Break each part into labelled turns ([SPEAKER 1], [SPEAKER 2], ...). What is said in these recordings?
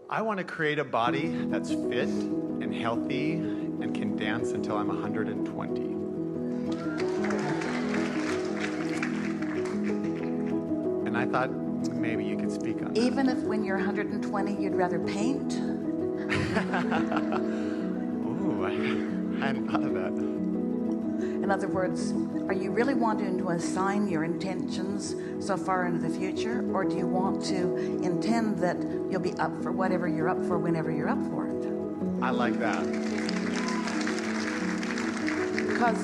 [SPEAKER 1] I want to create a body that's fit and healthy and can dance until I'm 120. And I thought maybe you could speak on that.
[SPEAKER 2] Even if when you're 120 you'd rather paint?
[SPEAKER 1] Ooh, I hadn't thought of that.
[SPEAKER 2] In other words, are you really wanting to assign your intentions so far into the future, or do you want to intend that you'll be up for whatever you're up for whenever you're up for it?
[SPEAKER 1] I like that.
[SPEAKER 2] Because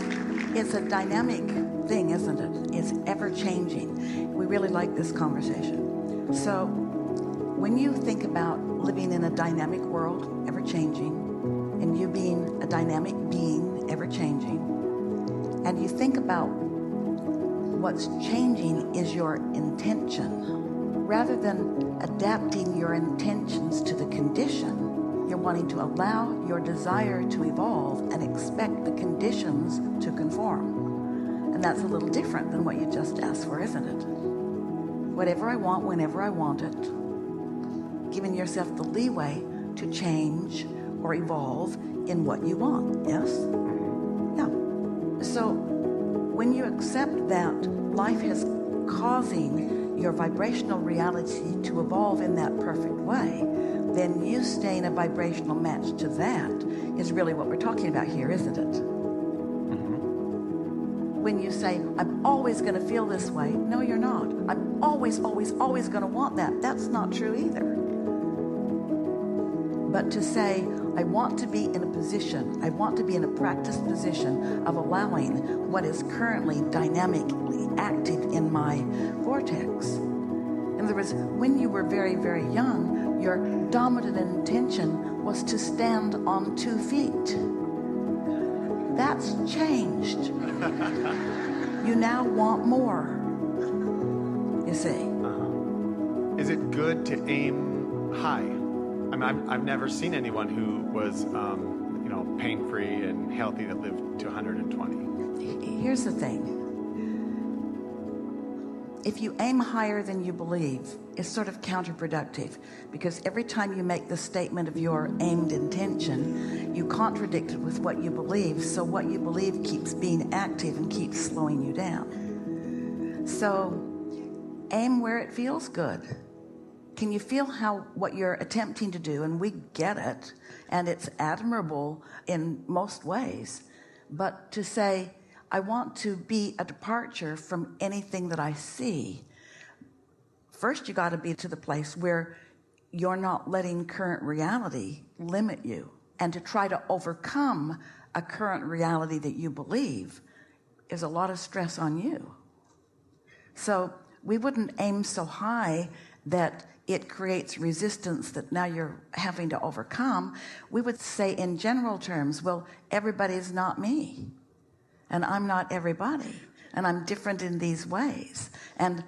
[SPEAKER 2] it's a dynamic thing, isn't it? It's ever changing. We really like this conversation. So when you think about living in a dynamic world, ever changing, and you being a dynamic being, ever changing, and you think about what's changing is your intention. Rather than adapting your intentions to the condition, you're wanting to allow your desire to evolve and expect the conditions to conform. And that's a little different than what you just asked for, isn't it? Whatever I want, whenever I want it. Giving yourself the leeway to change or evolve in what you want, yes? Yeah. So when you accept that life is causing your vibrational reality to evolve in that perfect way, then you staying a vibrational match to that is really what we're talking about here, isn't it? Mm-hmm. When you say, I'm always going to feel this way, no, you're not. I'm always, always, always going to want that. That's not true either. But to say, I want to be in a position, I want to be in a practiced position of allowing what is currently dynamically active in my vortex. In other words, when you were very, very young, your dominant intention was to stand on 2 feet. That's changed. You now want more, you see.
[SPEAKER 1] Is it good to aim high? I mean, I've never seen anyone who was, pain-free and healthy that lived to 120.
[SPEAKER 2] Here's the thing. If you aim higher than you believe, it's sort of counterproductive, because every time you make the statement of your aimed intention, you contradict it with what you believe, so what you believe keeps being active and keeps slowing you down. So aim where it feels good. Can you feel how what you're attempting to do, and we get it, and it's admirable in most ways, but to say, I want to be a departure from anything that I see, first you got to be to the place where you're not letting current reality limit you. And to try to overcome a current reality that you believe is a lot of stress on you. So we wouldn't aim so high that it creates resistance that now you're having to overcome. We would say in general terms, well, everybody's not me, and I'm not everybody, and I'm different in these ways, and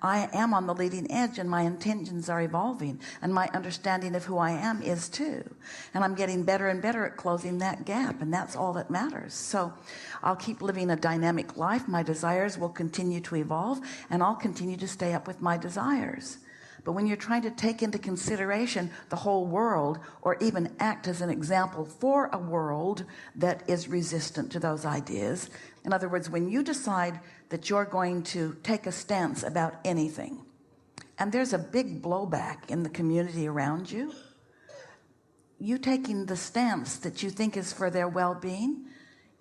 [SPEAKER 2] I am on the leading edge, and my intentions are evolving, and my understanding of who I am is too, and I'm getting better and better at closing that gap, and that's all that matters. So I'll keep living a dynamic life. My desires will continue to evolve, and I'll continue to stay up with my desires. But when you're trying to take into consideration the whole world, or even act as an example for a world that is resistant to those ideas, in other words, when you decide that you're going to take a stance about anything, and there's a big blowback in the community around you, you taking the stance that you think is for their well-being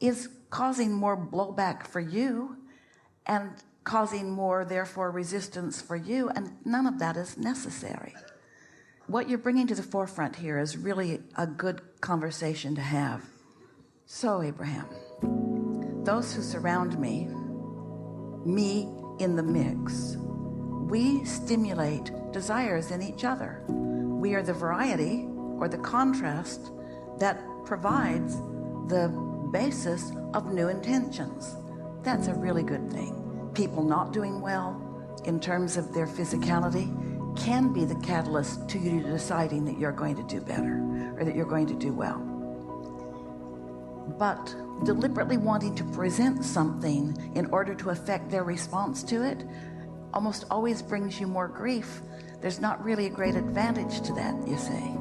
[SPEAKER 2] is causing more blowback for you, and causing more, therefore, resistance for you, and none of that is necessary. What you're bringing to the forefront here is really a good conversation to have. So, Abraham, those who surround me in the mix, we stimulate desires in each other. We are the variety or the contrast that provides the basis of new intentions. That's a really good thing. People not doing well in terms of their physicality can be the catalyst to you deciding that you're going to do better or that you're going to do well. But deliberately wanting to present something in order to affect their response to it almost always brings you more grief there's not really a great advantage to that, you see.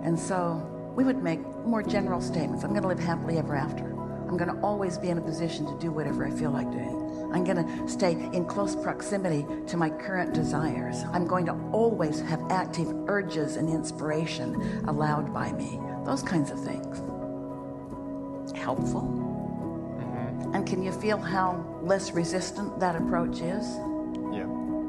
[SPEAKER 2] And so we would make more general statements. I'm going to live happily ever after. I'm going to always be in a position to do whatever I feel like doing. I'm going to stay in close proximity to my current desires. I'm going to always have active urges and inspiration allowed by me. Those kinds of things. Helpful?
[SPEAKER 1] Mm-hmm.
[SPEAKER 2] And can you feel how less resistant that approach is?
[SPEAKER 1] Yeah.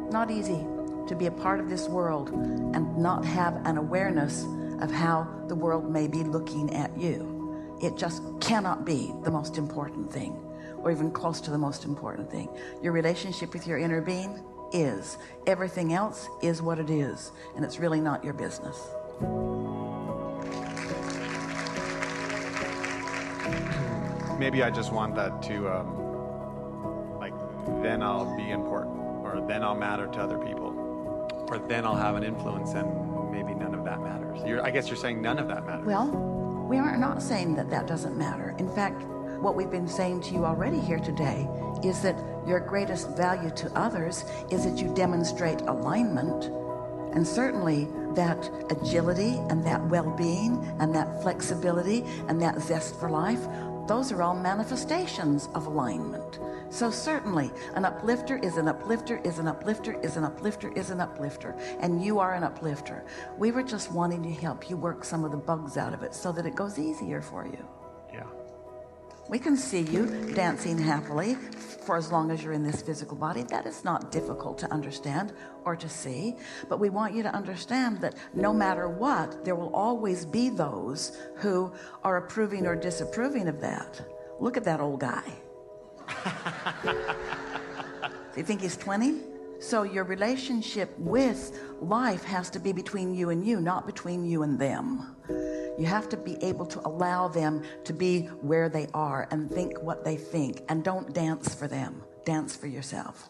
[SPEAKER 2] Not easy to be a part of this world and not have an awareness of how the world may be looking at you. It just cannot be the most important thing, or even close to the most important thing. Your relationship with your inner being is. Everything else is what it is, and it's really not your business.
[SPEAKER 1] Maybe I just want that to, then I'll be important, or then I'll matter to other people, or then I'll have an influence, and maybe none of that matters. I guess you're saying none of that matters.
[SPEAKER 2] Well, we are not saying that that doesn't matter. In fact, what we've been saying to you already here today is that your greatest value to others is that you demonstrate alignment, and certainly that agility and that well-being and that flexibility and that zest for life, those are all manifestations of alignment. So certainly an uplifter is an uplifter is an uplifter is an uplifter is an uplifter, and you are an uplifter. We were just wanting to help you work some of the bugs out of it so that it goes easier for you.
[SPEAKER 1] Yeah.
[SPEAKER 2] We can see you dancing happily for as long as you're in this physical body. That is not difficult to understand or to see, but we want you to understand that no matter what, there will always be those who are approving or disapproving of that. Look at that old guy. Do you think he's 20? So your relationship with life has to be between you and you, not between you and them. You have to be able to allow them to be where they are and think what they think, and don't dance for them. Dance for yourself.